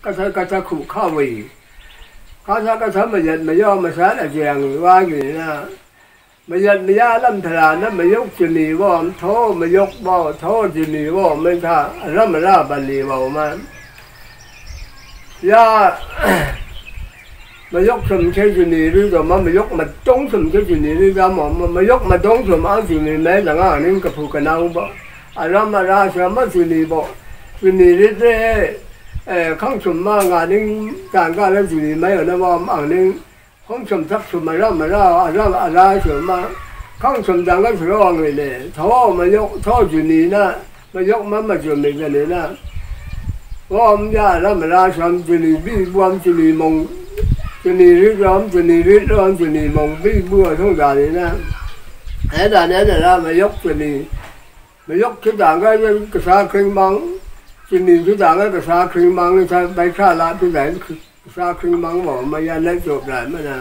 ก็จะขู่ข้าวีข้าจะก็ทำมาเย็นมาย่อมาสารอะไรอย่างว่าอย่างนี้นะมาเย็นมาย่าลำธารนั้นมายกจุนีว่ามโทมายกบ่อโทจุนีว่ามไม่ท่าร่ำมาล่าบันลีว่ามายามายกสมเชจุนีหรือก็มายกมาจงสมเชจุนีหรือก็มายกมาจงสมอันจุนีแม้แต่งานนี้ก็ผูกกันเอาบ่ร่ำมาล่าสามจุนีบ่จุนีเรื่อยข้างสมมางานนี้การก็เล่นจุนีไม่เอานะว่าอันนี้ข้างสมทับสมมาร่ำมาล่าอะไรสมมาข้างสมดังก็สร้างเลยท้อมายกท้อจุนีนะมายกมาจุนีกันเลยนะว่ามันยาร่ำมาล่าสามจุนีบีบวมจุนีมงจุนีริร้อมจุนีริร้อมจุนีมงบีบัวทั้งด่านนี้นะไอ้ด่านนี้นะมายกจุนีมายกทุกด่านก็ยังกระซาครึ่งมังจุนีทุกด่านก็กระซาครึ่งมังใช้ใบข้าละทุกด่านกระซาครึ่งมังบอกมายาเล็กจบได้มั้ยนะ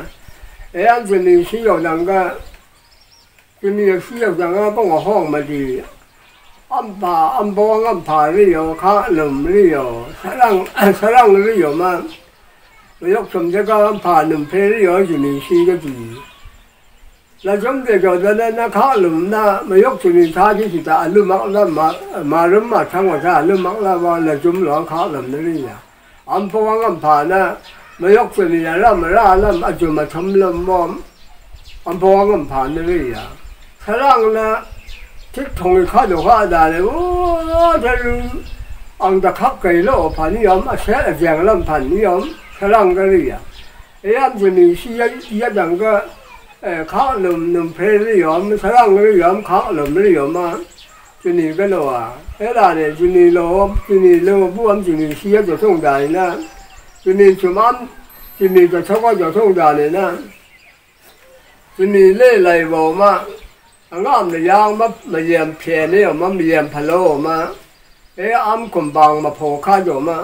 ไอ้อันจุนีชี้ออกดังก็จุนีชี้ออกดังก็ต้องห้องมาดีอัมพวงอัมพาเรียวข้าลมเรียวสรังเรียวมามายกสมเด็จก็ผ่านหนึ่งเพลย์ย้อยจุนีชีก็ดีแล้วสมเด็จก็จะได้นักข้าหลุมนะมายกจุนีท่าที่สุดอันลุ่มมักแล้วมาลุ่มมาทั้งวันท่าลุ่มมักแล้วว่าแล้วจุ่มหลวงข้าหลุมนี่อ่ะอัมพวังอัมผ่านนะมายกจุนีแล้วมาล่าแล้วอาจุมาทำลมมอมอัมพวังอัมผ่านนี่อ่ะสร้างนะทิศทงข้าดูข้าได้เลยโอ้จะรู้อังตะขับไก่โลผ่านนิยมอาเสะแจงลำผ่านนิยมสร้างก็เลยอ่ะไอ้อันจุนีชียัดดังก็ข้าหนุ่มเพลย์ยอมสร้างเลยยอมข้าหนุ่มเลยยอมมาจุนีก็โลอ่ะไอ้ด่านเนี่ยจุนีโลบุ้มจุนีชียัดจะส่งได้นะจุนีชุมันจุนีจะชอบก็จะส่งได้เลยนะจุนีเล่ไหลบ่มาอังอ้ามเนี่ยยางมาเยี่ยมเพียนี่มาเยี่ยมพะโลมาไอ้อ้ามกุมบังมาโผล่ข้าอยู่มา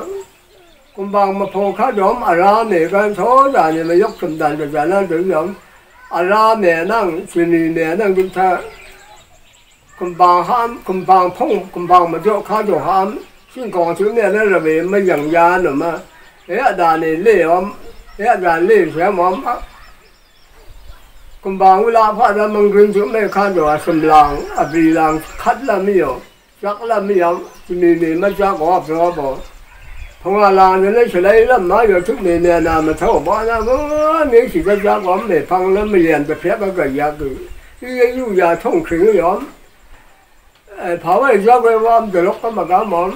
กุมบังมาโผล่ข้าอยู่อาราเนี่ยกันโทษด่านเนี่ยมายกสมดันจะจะนั่งถึงยอมอาราเนี่ยนั่งจุนีเนี่ยนั่งดูท่ากุมบังห้ามกุมบังพงกุมบังมาโยกข้าอยู่ห้ามซึ่งก่อนถึงเนี่ยนั่นระเบิดไม่ยังยานหรือมาไอ้ด่านเนี่ยเลี้ยมไอ้ด่านเลี้ยเสียมอมกุมบังเวลาพระรามังกรถึงไม่ข้าอยู่สมลังอภิลังคัดละไม่ยอมจักละไม่ยอมจุนีเนี่ยไม่จักว่าเพราะบอกพงอาลานเนี่ยเฉลยแล้วมาอยู่ทุกเนี่ยนามาเท่าบ้านนะนี่สิจะจักว่าไม่ฟังแล้วไม่เรียนไปเพียบก็ยากคืออยู่ยาท่องถึงยอมพอว่าจักว่าจะลกก็มากำมอม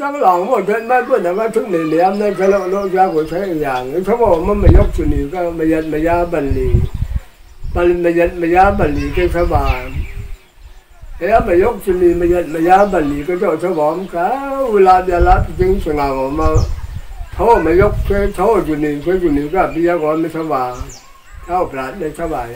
จักหลังว่าเดินไม่เพื่อนว่าทุกเนี่ยนั่นจะเราจักว่าใช่อย่างเขาบอกมันไม่ยกจุนีก็ไม่ยาบันลีไม่ยาบันลีก็สบายไอ้มายกจุนีมายาบันลีก็จะสวอมก้าเวลาเดี๋ยวละจึงสง่าออกมาโทษมายกโทษจุนีก็ปียกว่าไม่สบายเท่าพระได้สบาย